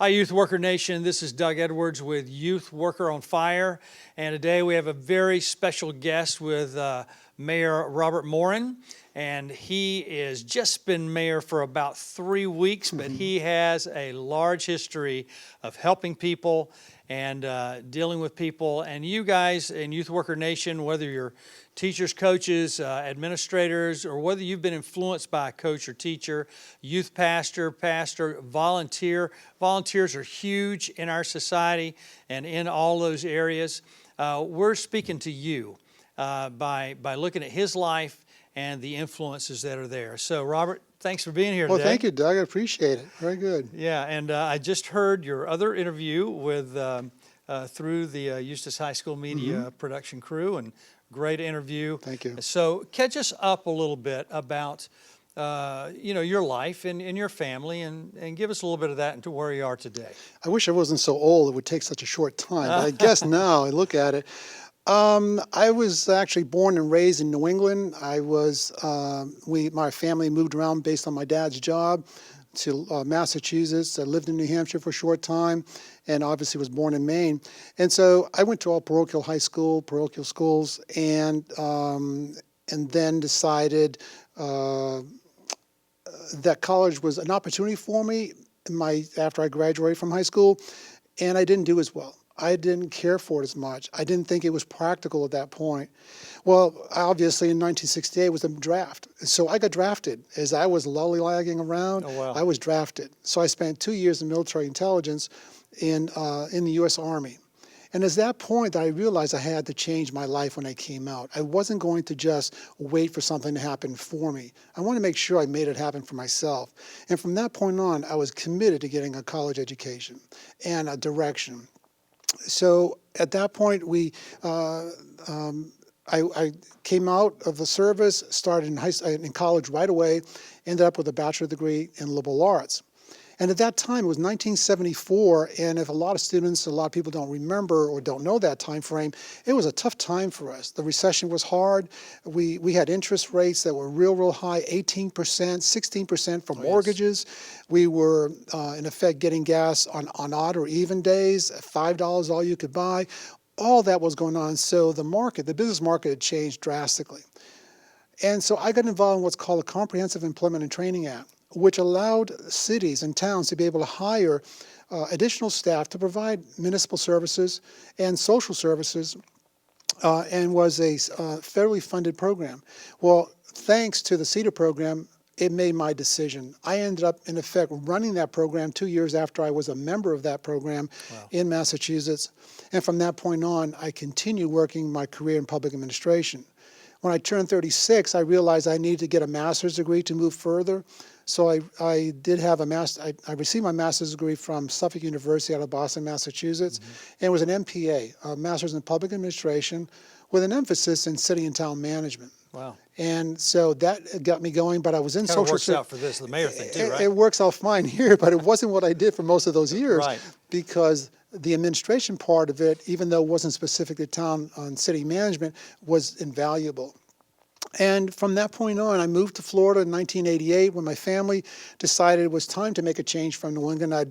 Hi, Youth Worker Nation. This is Doug Edwards with Youth Worker on Fire. And today we have a very special guest with Mayor Robert Morin. And he has just been mayor for about 3 weeks, but he has a large history of helping people and dealing with people. And you guys in Youth Worker Nation, whether you're teachers, coaches, administrators, or whether you've been influenced by a coach or teacher, youth pastor, volunteer. Volunteers are huge in our society and in all those areas. We're speaking to you by looking at his life and the influences that are there. So, Robert, thanks for being here today. Well, thank you, Doug. I appreciate it. Very good. Yeah, and I just heard your other interview with through the Eustis High School media production crew, and great interview. Thank you. So catch us up a little bit about your life and your family, and give us a little bit of that into where you are today. I wish I wasn't so old. It would take such a short time. But I guess now I look at it. I was actually born and raised in New England. My family moved around based on my dad's job to Massachusetts. I lived in New Hampshire for a short time, and obviously was born in Maine. And so I went to all parochial schools, and then decided that college was an opportunity for me after I graduated from high school, and I didn't do as well. I didn't care for it as much. I didn't think it was practical at that point. Well, obviously in 1968 was the draft. So I got drafted. As I was lollygagging around, I was drafted. So I spent 2 years in military intelligence in the U.S. Army. And it's that point that I realized I had to change my life when I came out. I wasn't going to just wait for something to happen for me. I wanted to make sure I made it happen for myself. And from that point on, I was committed to getting a college education and a direction. So at that point, I came out of the service, started in college right away, ended up with a bachelor's degree in liberal arts. And at that time, it was 1974, and if a lot of people don't remember or don't know that time frame, it was a tough time for us. The recession was hard. We had interest rates that were real high, 18%, 16% for mortgages. We were, in effect, getting gas on odd or even days, at $5 all you could buy. All that was going on. So the business market had changed drastically. And so I got involved in what's called a Comprehensive Employment and Training Act, which allowed cities and towns to be able to hire additional staff to provide municipal services and social services, and was a federally funded program. Well, thanks to the CETA program, it made my decision. I ended up, in effect, running that program 2 years after I was a member of that program in Massachusetts. And from that point on, I continued working my career in public administration. When I turned 36, I realized I needed to get a master's degree to move further. So I did have I received my master's degree from Suffolk University out of Boston, Massachusetts, and it was an MPA, a Master's in Public Administration, with an emphasis in city and town management. Wow. And so that got me going, but I was in social service. Kind of works out for this, the mayor thing too, right? It works out fine here, but it wasn't what I did for most of those years. Right. Because the administration part of it, even though it wasn't specific to town and city management, was invaluable. And from that point on, I moved to Florida in 1988 when my family decided it was time to make a change from New England. I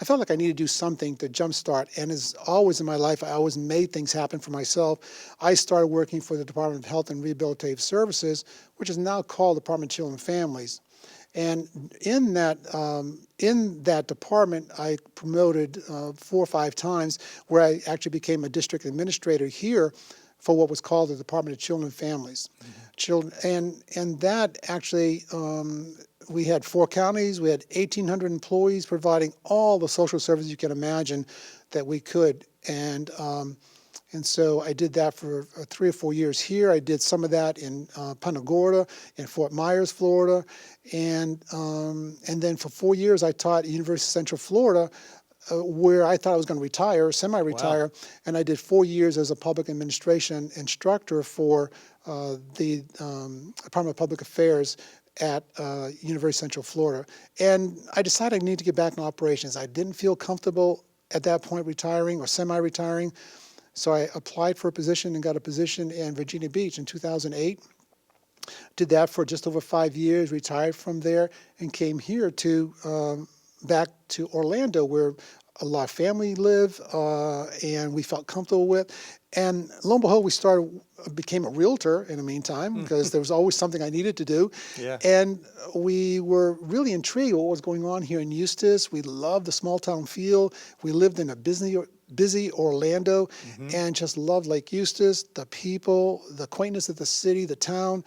felt like I needed to do something to jumpstart. And as always in my life, I always made things happen for myself. I started working for the Department of Health and Rehabilitative Services, which is now called Department of Children and Families. And in that department, I promoted 4 or 5 times, where I actually became a district administrator here for what was called the Department of Children and Families. And that actually, we had 4 counties, we had 1,800 employees providing all the social services you can imagine that we could. And so I did that for 3 or 4 years here. I did some of that in Punta Gorda, in Fort Myers, Florida. And then for 4 years, I taught at University of Central Florida, where I thought I was going to retire, semi-retire, Wow. And I did 4 years as a public administration instructor for the Department of Public Affairs at University of Central Florida. And I decided I need to get back in operations. I didn't feel comfortable at that point retiring or semi-retiring, so I applied for a position and got a position in Virginia Beach in 2008. Did that for just over 5 years, retired from there, and came here to back to Orlando, where a lot of family live, and we felt comfortable with. And lo and behold, became a realtor in the meantime, because there was always something I needed to do. Yeah. And we were really intrigued with what was going on here in Eustis. We loved the small town feel. We lived in a busy Orlando, and just loved Lake Eustis, the people, the quaintness of the city, the town.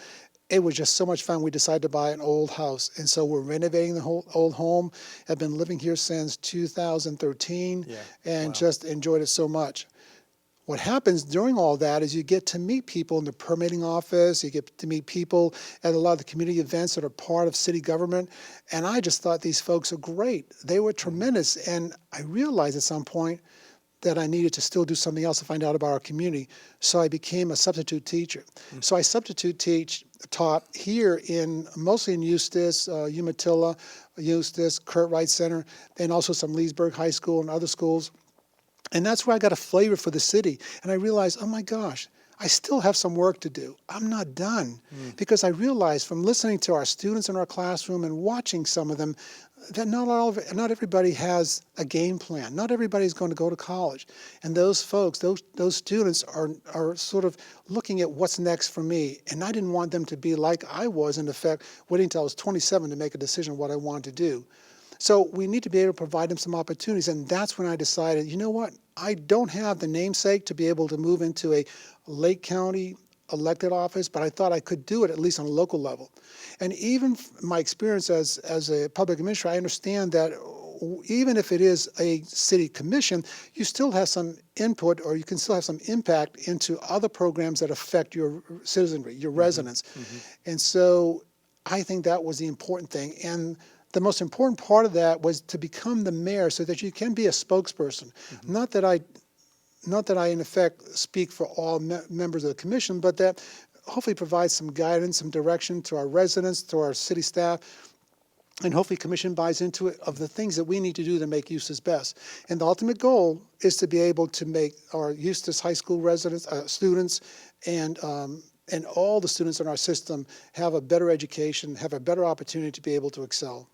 It was just so much fun. We decided to buy an old house, and so we're renovating the whole old home. I've been living here since 2013, Yeah. and Wow. just enjoyed it so much. What happens during all that is you get to meet people in the permitting office, you get to meet people at a lot of the community events that are part of city government, and I just thought these folks are great. They were tremendous, and I realized at some point that I needed to still do something else to find out about our community, so I became a substitute teacher. So I taught here mostly in Eustis, Umatilla, Eustis, Kurt Wright Center, and also some Leesburg High School and other schools. And that's where I got a flavor for the city. And I realized, oh my gosh, I still have some work to do. I'm not done. Because I realized from listening to our students in our classroom and watching some of them that not everybody has a game plan. Not everybody's going to go to college. And those folks, those students are sort of looking at what's next for me. And I didn't want them to be like I was, in effect, waiting until I was 27 to make a decision what I wanted to do. So we need to be able to provide them some opportunities, and that's when I decided, you know what, I don't have the namesake to be able to move into a Lake County elected office, but I thought I could do it at least on a local level. And even my experience as a public administrator, I understand that even if it is a city commission, you still have some input, or you can still have some impact into other programs that affect your citizenry, your residents. And so I think that was the important thing. And the most important part of that was to become the mayor so that you can be a spokesperson. Not that I, in effect, speak for all members of the commission, but that hopefully provides some guidance, some direction to our residents, to our city staff, and hopefully commission buys into it, of the things that we need to do to make Eustis best. And the ultimate goal is to be able to make our Eustis High School residents, students, and all the students in our system have a better education, have a better opportunity to be able to excel.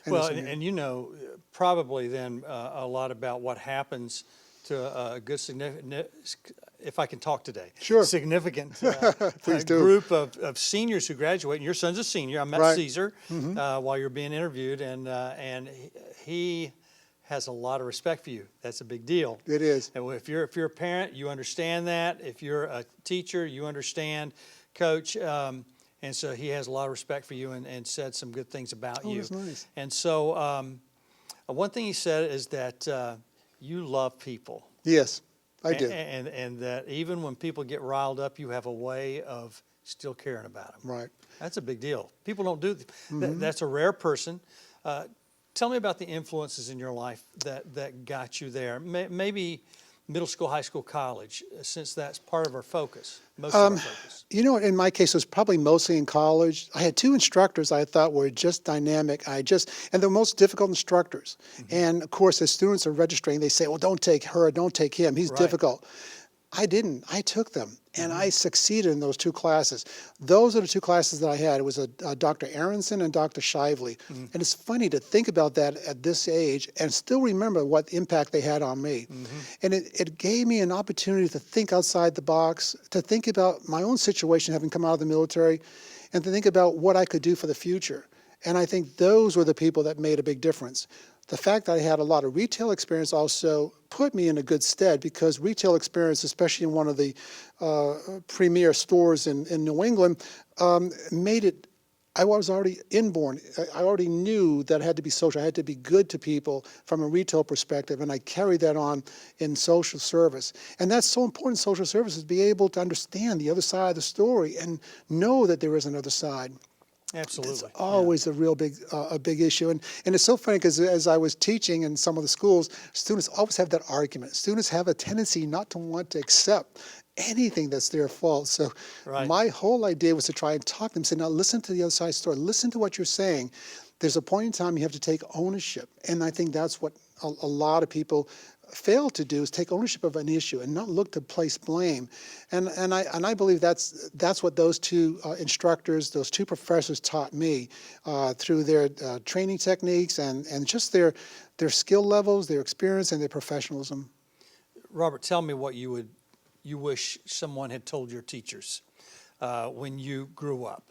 Well, and you know probably then a lot about what happens to a good significant, if I can talk today, Sure. significant Please do. group of seniors who graduate. And your son's a senior. I met Right. Caesar while you're being interviewed, and he has a lot of respect for you. That's a big deal. It is. And if you're a parent, you understand that. If you're a teacher, you understand, Coach. And so he has a lot of respect for you, and said some good things about you. That's nice. And so one thing he said is that you love people. Yes, I do. And that even when people get riled up, you have a way of still caring about them. Right. That's a big deal. People don't do that. That's a rare person. Tell me about the influences in your life that got you there. Maybe middle school, high school, college, since that's part of our focus, most of our focus. You know, in my case, it was probably mostly in college. I had two instructors I thought were just dynamic. And they're most difficult instructors. And of course, as students are registering, they say, well, don't take her, don't take him. He's difficult. I didn't. I took them, and I succeeded in those two classes. Those are the two classes that I had. It was Dr. Aronson and Dr. Shively. And it's funny to think about that at this age and still remember what impact they had on me. And it gave me an opportunity to think outside the box, to think about my own situation having come out of the military, and to think about what I could do for the future. And I think those were the people that made a big difference. The fact that I had a lot of retail experience also put me in a good stead, because retail experience, especially in one of the premier stores in New England, made it, I was already inborn. I already knew that I had to be social. I had to be good to people from a retail perspective, and I carried that on in social service. And that's so important in social service, is be able to understand the other side of the story and know that there is another side. Absolutely. It's always a real big issue. And it's so funny, because as I was teaching in some of the schools, students always have that argument. Students have a tendency not to want to accept anything that's their fault. So my whole idea was to try and talk to them, say, now listen to the other side of the story. Listen to what you're saying. there's a point in time you have to take ownership. And I think that's what a lot of people fail to do, is take ownership of an issue and not look to place blame. And I believe that's what those two instructors, those two professors taught me through their training techniques and just their skill levels, their experience, and their professionalism. Robert, tell me what you wish someone had told your teachers when you grew up.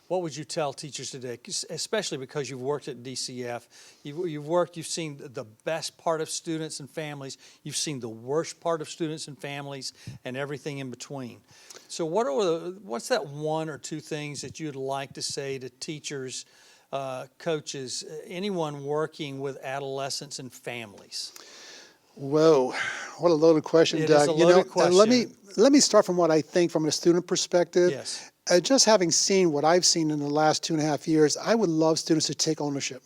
What would you tell teachers today, especially because you've worked at DCF, you've seen the best part of students and families, you've seen the worst part of students and families, and everything in between. So what's that one or two things that you'd like to say to teachers, coaches, anyone working with adolescents and families? Whoa, what a loaded question, It Doug. is a loaded question. Let me start from what I think from a student perspective. Yes. Just having seen what I've seen in the last 2.5 years, I would love students to take ownership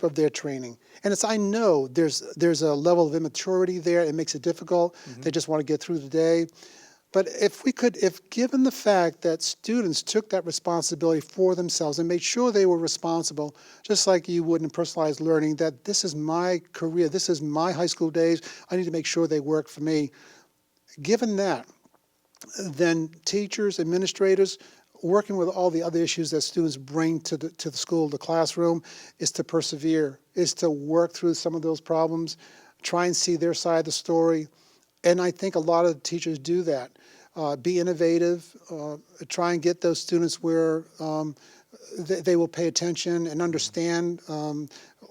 of their training. And I know there's a level of immaturity there. It makes it difficult. Mm-hmm. They just want to get through the day. But if given the fact that students took that responsibility for themselves and made sure they were responsible, just like you would in personalized learning, that this is my career, this is my high school days, I need to make sure they work for me. Given that, then teachers, administrators, working with all the other issues that students bring to the school, the classroom, is to persevere, is to work through some of those problems, try and see their side of the story. And I think a lot of teachers do that. Be innovative, try and get those students where they will pay attention and understand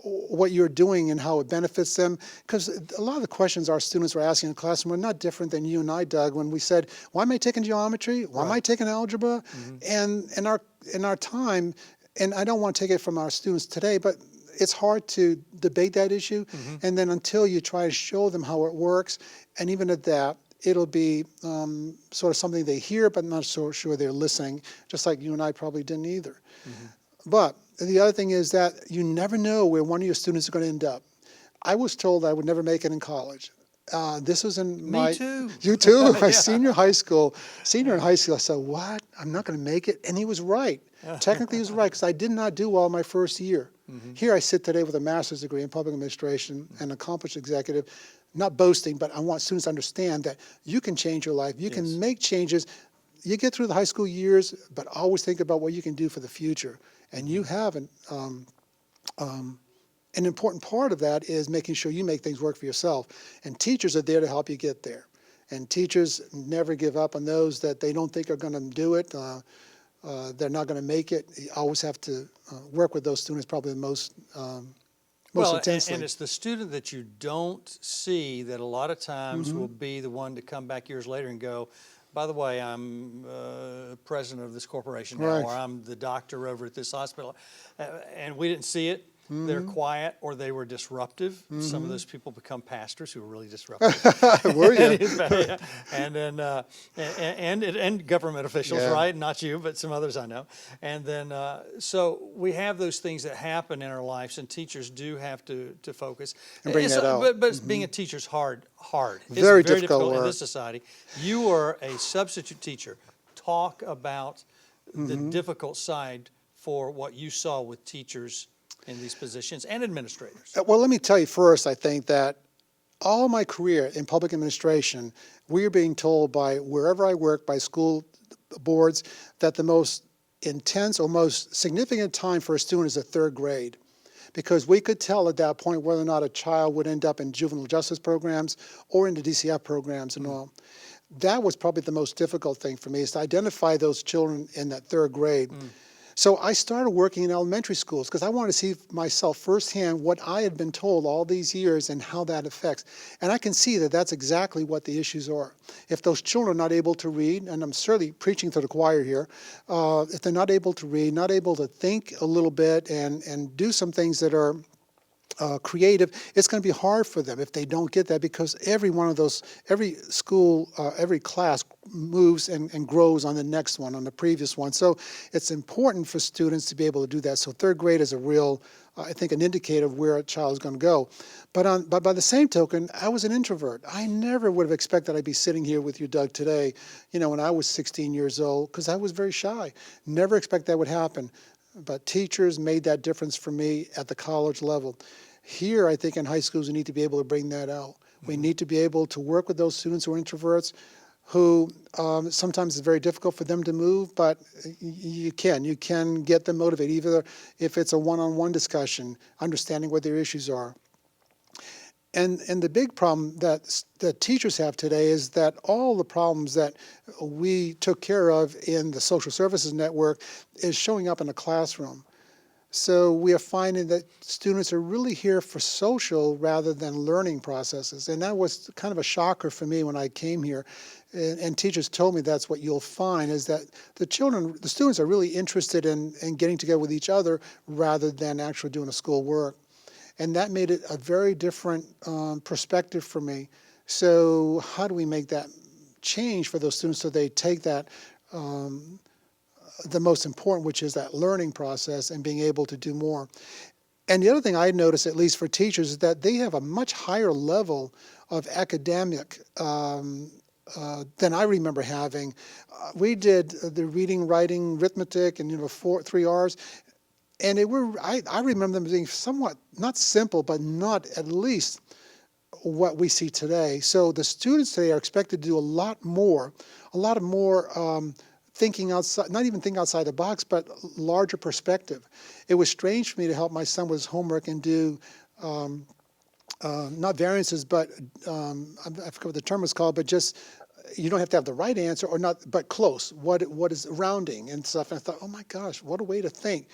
what you're doing and how it benefits them. Because a lot of the questions our students were asking in the classroom are not different than you and I, Doug, when we said, why am I taking geometry? Why am I taking algebra? Mm-hmm. And in our time, and I don't want to take it from our students today, but it's hard to debate that issue. Mm-hmm. And then until you try to show them how it works, and even at that, it'll be sort of something they hear, but not so sure they're listening, just like you and I probably didn't either. Mm-hmm. But the other thing is that you never know where one of your students is going to end up. I was told I would never make it in college. This was in my... Me too. You too? My Yeah. Senior in high school, I said, what? I'm not going to make it? And he was right. Technically, he was right, because I did not do well my first year. Mm-hmm. Here I sit today with a master's degree in public administration, an accomplished executive, not boasting, but I want students to understand that you can change your life. You can make changes. You get through the high school years, but always think about what you can do for the future. And you have an important part of that is making sure you make things work for yourself. And teachers are there to help you get there. And teachers never give up on those that they don't think are going to do it. They're not going to make it. You always have to work with those students probably the most intensely. And it's the student that you don't see that a lot of times Mm-hmm. will be the one to come back years later and go, by the way, I'm president of this corporation now, Right. or I'm the doctor over at this hospital. And we didn't see it. Mm-hmm. They're quiet or they were disruptive. Mm-hmm. Some of those people become pastors who are really disruptive. Were you? And then and government officials, right? Not you, but some others I know. And then so we have those things that happen in our lives, and teachers do have to focus. And bring that out. But being a teacher's hard. It's Very difficult in work. this society. You are a substitute teacher. Talk about the difficult side for what you saw with teachers in these positions and administrators. Well, let me tell you first, I think that all my career in public administration, we are being told by wherever I work, by school boards, that the most intense or most significant time for a student is the third grade. Because we could tell at that point whether or not a child would end up in juvenile justice programs or in the DCF programs and all. That was probably the most difficult thing for me, is to identify those children in that third grade. So I started working in elementary schools because I wanted to see myself firsthand what I had been told all these years and how that affects. And I can see that that's exactly what the issues are. If those children are not able to read, and I'm certainly preaching to the choir here, if they're not able to read, not able to think a little bit and do some things that are creative, it's going to be hard for them if they don't get that, because every one of those, every school, every class moves and grows on the next one, on the previous one. So it's important for students to be able to do that. So third grade is a real, I think, an indicator of where a child is going to go. But by the same token, I was an introvert. I never would have expected I'd be sitting here with you, Doug, today, when I was 16 years old, because I was very shy. Never expect that would happen. but teachers made that difference for me at the college level. Here, I think in high schools, we need to be able to bring that out. We need to be able to work with those students who are introverts, who sometimes it's very difficult for them to move, but you can get them motivated, either if it's a one-on-one discussion, understanding what their issues are. And the big problem that teachers have today is that all the problems that we took care of in the social services network is showing up in the classroom. So we are finding that students are really here for social rather than learning processes. And that was kind of a shocker for me when I came here. And teachers told me that's what you'll find, is that the students are really interested in getting together with each other rather than actually doing the school work. And that made it a very different perspective for me. So how do we make that change for those students so they take that the most important, which is that learning process and being able to do more. And the other thing I notice, at least for teachers, is that they have a much higher level of academic than I remember having. We did the reading, writing, arithmetic, and 3 R's, and I remember them being somewhat not simple, but not at least what we see today. So the students today are expected to do a lot more thinking outside, not even thinking outside the box, but larger perspective. It was strange for me to help my son with his homework and do not variances, but I forget what the term was called, but just you don't have to have the right answer or not, but close. What is rounding and stuff? And I thought, oh my gosh, what a way to think.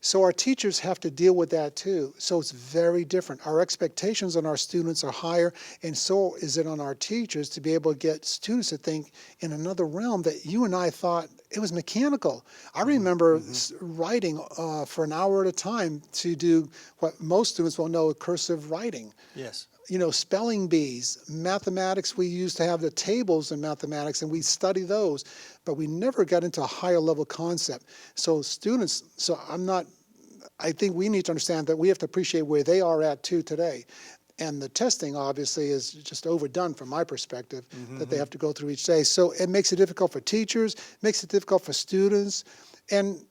So our teachers have to deal with that too. So it's very different. Our expectations on our students are higher, and so is it on our teachers to be able to get students to think in another realm that you and I thought it was mechanical. I remember writing for an hour at a time to do what most students will know, cursive writing. Yes. Spelling bees, mathematics, we used to have the tables in mathematics and we study those, but we never got into a higher level concept. So I think we need to understand that we have to appreciate where they are at too today. And the testing obviously is just overdone from my perspective, that they have to go through each day. So it makes it difficult for teachers, makes it difficult for students. And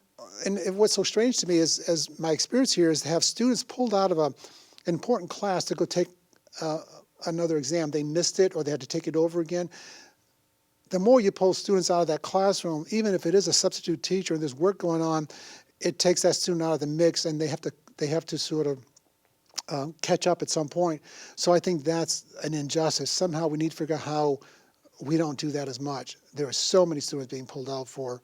what's so strange to me is, as my experience here, is to have students pulled out of an important class to go take another exam. They missed it or they had to take it over again. The more you pull students out of that classroom, even if it is a substitute teacher and there's work going on, it takes that student out of the mix, and they have to sort of catch up at some point. So I think that's an injustice. Somehow we need to figure out how we don't do that as much. There are so many students being pulled out for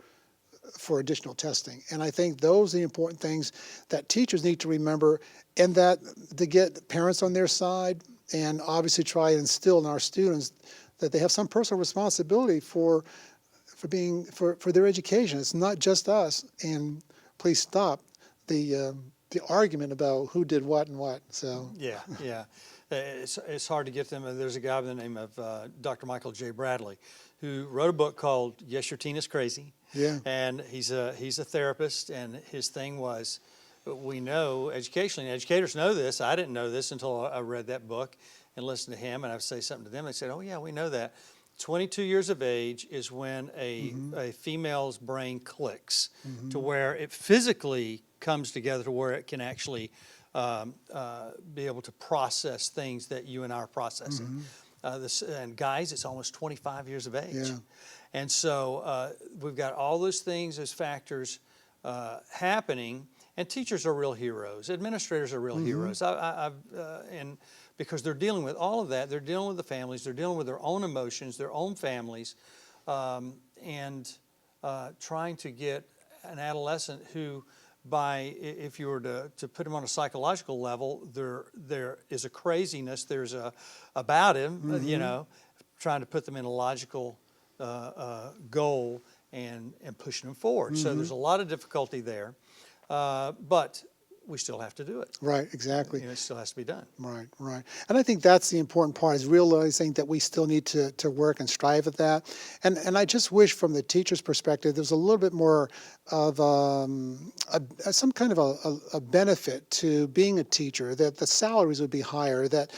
additional testing. And I think those are the important things that teachers need to remember, and that to get parents on their side, and obviously try and instill in our students that they have some personal responsibility for their education. It's not just us. And please stop the argument about who did what and what. So yeah. It's hard to get them. There's a guy by the name of Dr. Michael J. Bradley, who wrote a book called Yes, Your Teen is Crazy. Yeah. And he's a therapist, and his thing was, we know educationally, and educators know this. I didn't know this until I read that book and listened to him, and I would say something to them. They said, oh yeah, we know that. 22 years of age is when a female's brain clicks to where it physically comes together to where it can actually be able to process things that you and I are processing. And guys, it's almost 25 years of age. Yeah. And so we've got all those things, those factors happening, and teachers are real heroes. Administrators are real heroes. And because they're dealing with all of that, they're dealing with the families, they're dealing with their own emotions, their own families, and trying to get an adolescent who, if you were to put him on a psychological level, there is a craziness, there's about him, trying to put them in a logical goal and pushing them forward. So there's a lot of difficulty there, but we still have to do it. Right, exactly. It still has to be done. Right. And I think that's the important part, is realizing that we still need to work and strive at that. And I just wish from the teacher's perspective, there's a little bit more of some kind of a benefit to being a teacher, that the salaries would be higher, that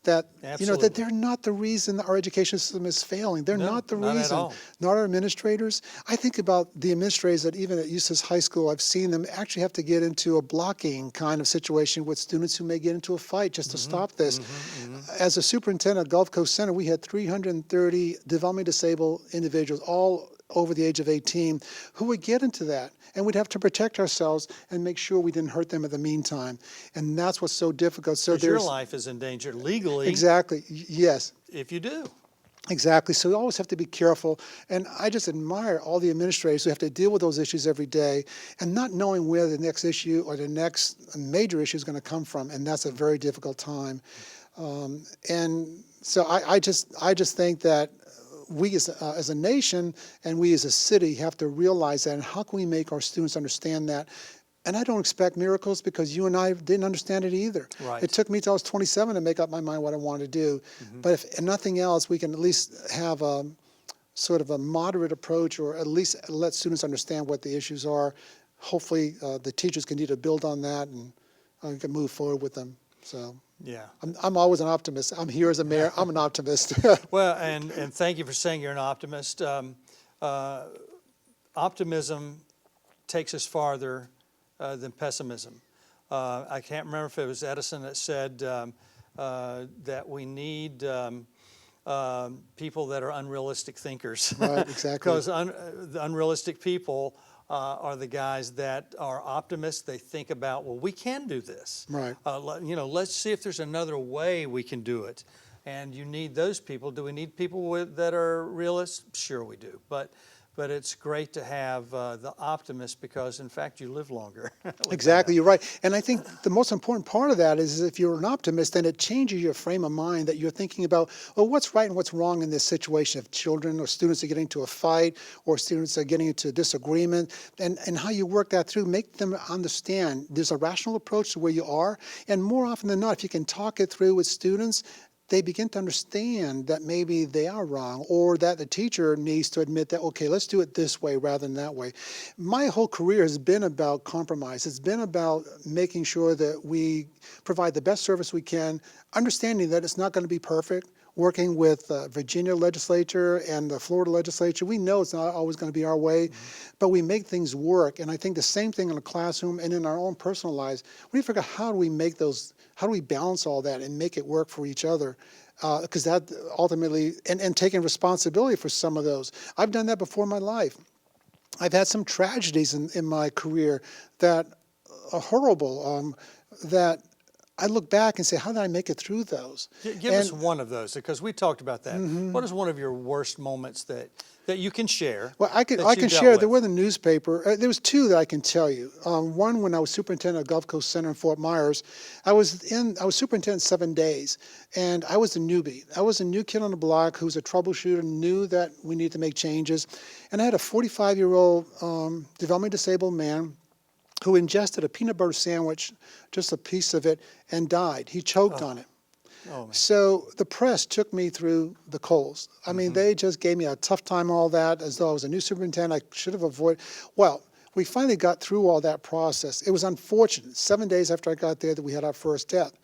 that Absolutely. that they're not the reason our education system is failing. They're No, not the not at reason. all. Not our administrators. I think about the administrators that even at Eustis High School, I've seen them actually have to get into a blocking kind of situation with students who may get into a fight just to stop this. As a superintendent at Gulf Coast Center, we had 330 developmentally disabled individuals, all over the age of 18, who would get into that. And we'd have to protect ourselves and make sure we didn't hurt them in the meantime. And that's what's so difficult. So Because your there's life is in danger legally exactly, yes. if you do. Exactly. So we always have to be careful. And I just admire all the administrators who have to deal with those issues every day and not knowing where the next issue or the next major issue is going to come from. And that's a very difficult time. And so I just think that we as a nation and we as a city have to realize that. And how can we make our students understand that? And I don't expect miracles because you and I didn't understand it either. Right. It took me till I was 27 to make up my mind what I wanted to do. But if nothing else, we can at least have a sort of a moderate approach, or at least let students understand what the issues are. Hopefully, the teachers can either build on that and can move forward with them. So Yeah. I'm always an optimist. I'm here as a mayor. I'm an optimist. Well, and thank you for saying you're an optimist. Optimism takes us farther than pessimism. I can't remember if it was Edison that said that we need people that are unrealistic thinkers. Right, exactly. Because the unrealistic people are the guys that are optimists. They think about, well, we can do this. Right. Let's see if there's another way we can do it. And you need those people. Do we need people that are realists? Sure we do. But it's great to have the optimist because, in fact, you live longer. Exactly, you're right. And I think the most important part of that is if you're an optimist, then it changes your frame of mind, that you're thinking about, well, what's right and what's wrong in this situation. If children or students are getting into a fight or students are getting into a disagreement, and how you work that through, make them understand there's a rational approach to where you are. And more often than not, if you can talk it through with students, they begin to understand that maybe they are wrong, or that the teacher needs to admit that, okay, let's do it this way rather than that way. My whole career has been about compromise. It's been about making sure that we provide the best service we can, understanding that it's not going to be perfect. Working with the Virginia legislature and the Florida legislature, we know it's not always going to be our way, but we make things work. And I think the same thing in the classroom and in our own personal lives. We need to figure out how do we balance all that and make it work for each other? Because that ultimately, and taking responsibility for some of those. I've done that before in my life. I've had some tragedies in my career that are horrible, that I look back and say, how did I make it through those? Give us one of those, because we talked about that. What is one of your worst moments that you can share? Well, I can share. There was a newspaper. There was two that I can tell you. One, when I was superintendent of Gulf Coast Center in Fort Myers, I was superintendent 7 days, and I was a newbie. I was a new kid on the block who was a troubleshooter, knew that we needed to make changes, and I had a 45-year-old developmentally disabled man who ingested a peanut butter sandwich, just a piece of it, and died. He choked on it. Oh, man. So the press took me through the coals. I mean, they just gave me a tough time, all that, as though I was a new superintendent. I should have avoided. Well, we finally got through all that process. It was unfortunate. 7 days after I got there that we had our first death.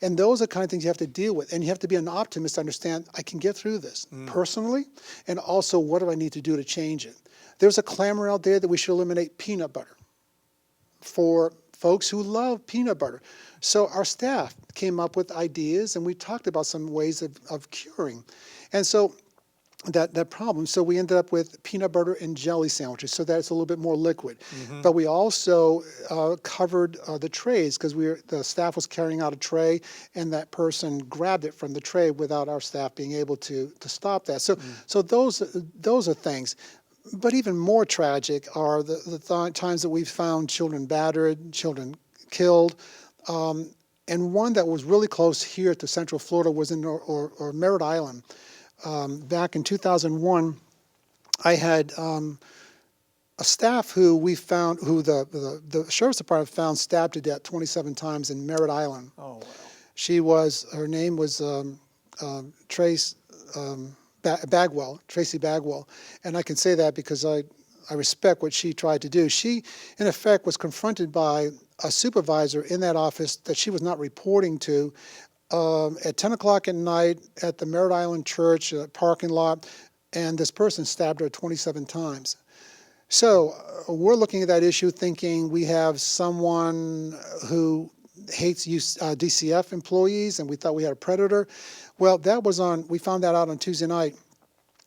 And those are the kind of things you have to deal with. And you have to be an optimist to understand, I can get through this personally, and also what do I need to do to change it? There's a clamor out there that we should eliminate peanut butter for folks who love peanut butter. So our staff came up with ideas, and we talked about some ways of curing. And so that problem, so we ended up with peanut butter and jelly sandwiches, so that it's a little bit more liquid. But we also covered the trays, because the staff was carrying out a tray, and that person grabbed it from the tray without our staff being able to stop that. So those are things. But even more tragic are the times that we've found children battered, children killed. And one that was really close here to Central Florida was in or Merritt Island. Back in 2001, I had a staff who the Sheriff's Department found stabbed to death 27 times in Merritt Island. Oh, wow. Her name was Tracy Bagwell. And I can say that because I respect what she tried to do. She, in effect, was confronted by a supervisor in that office that she was not reporting to at 10 o'clock at night at the Merritt Island Church parking lot, and this person stabbed her 27 times. So we're looking at that issue thinking we have someone who hates DCF employees, and we thought we had a predator. Well, we found that out on Tuesday night.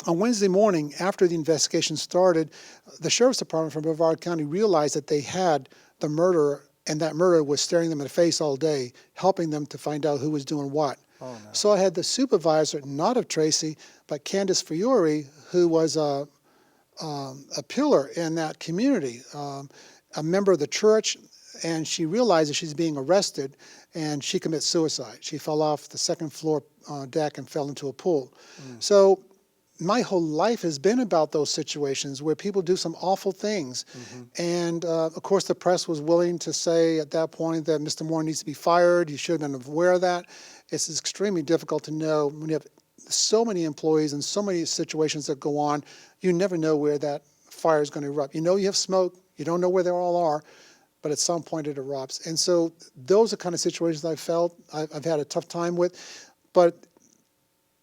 On Wednesday morning, after the investigation started, the Sheriff's Department from Brevard County realized that they had the murderer, and that murderer was staring them in the face all day, helping them to find out who was doing what. Oh, no. So I had the supervisor, not of Tracy, but Candace Fiore, who was a pillar in that community, a member of the church, and she realized that she's being arrested, and she commits suicide. She fell off the second floor deck and fell into a pool. So my whole life has been about those situations where people do some awful things. And of course, the press was willing to say at that point that Mr. Morin needs to be fired. You should have been aware of that. It's extremely difficult to know when you have so many employees and so many situations that go on. You never know where that fire is going to erupt. You know you have smoke. You don't know where they all are, but at some point it erupts. And so those are kind of situations I've felt I've had a tough time with. But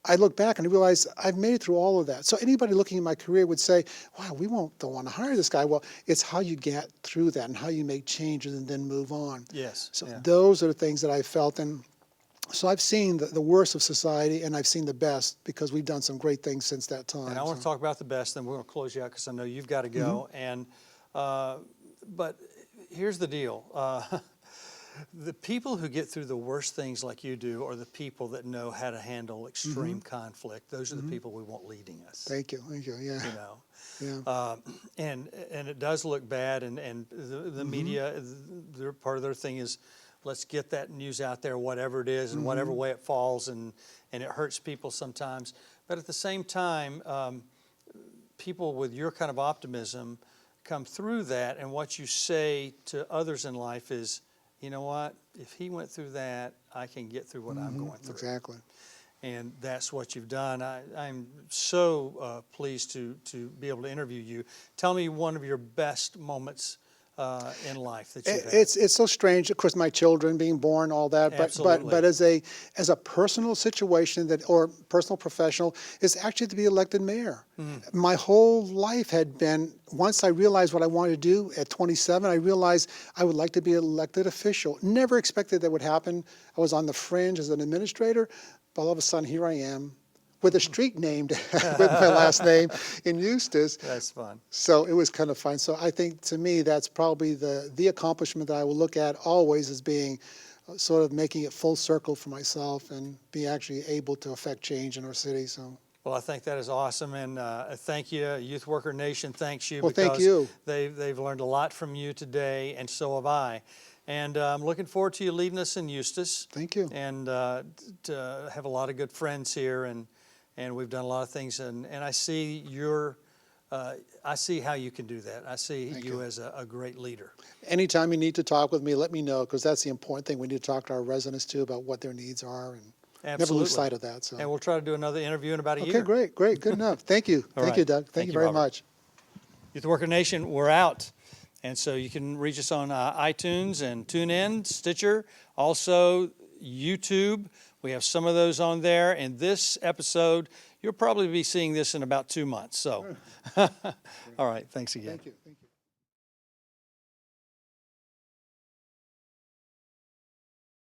I look back and I realize I've made it through all of that. So anybody looking at my career would say, wow, don't want to hire this guy. Well, it's how you get through that and how you make changes and then move on. Yes. So yeah. those are the things that I felt. And so I've seen the worst of society, and I've seen the best because we've done some great things since that time. And I want to talk about the best, then we're going to close you out because I know you've got to go. And but here's the deal. The people who get through the worst things like you do are the people that know how to handle extreme conflict. Those are the people we want leading us. Thank you. Yeah. You know, Yeah. and it does look bad, and the media, part of their thing is, let's get that news out there, whatever it is, and whatever way it falls, and it hurts people sometimes. But at the same time, people with your kind of optimism come through that, and what you say to others in life is, you know what, if he went through that, I can get through what I'm going through. Exactly. And that's what you've done. I'm so pleased to be able to interview you. Tell me one of your best moments in life that you've had. It's so strange, of course, my children being born, all that, but as a personal situation or personal professional, is actually to be elected mayor. My whole life had been, once I realized what I wanted to do at 27, I realized I would like to be an elected official. Never expected that would happen. I was on the fringe as an administrator, but all of a sudden here I am, with a street named with my last name in Eustis. That's fun. So it was kind of fun. So I think to me that's probably the accomplishment that I will look at always as being sort of making it full circle for myself and be actually able to affect change in our city. So. Well, I think that is awesome, and thank you. Youth Worker Nation thanks you. Well, thank you. They've learned a lot from you today, and so have I. And I'm looking forward to you leading us in Eustis. Thank you. And to have a lot of good friends here, and we've done a lot of things, and I see I see how you can do that. I see you as a great leader. Anytime you need to talk with me, let me know, because that's the important thing. We need to talk to our residents too about what their needs are, and never lose sight of that. So. And we'll try to do another interview in about a year. Okay, great, good enough. Thank you. Thank you, Doug. Thank you very much. Youth Worker Nation, we're out. And so you can reach us on iTunes and TuneIn, Stitcher, also YouTube. We have some of those on there. And this episode, you'll probably be seeing this in about 2 months. So, all right, thanks again. Thank you.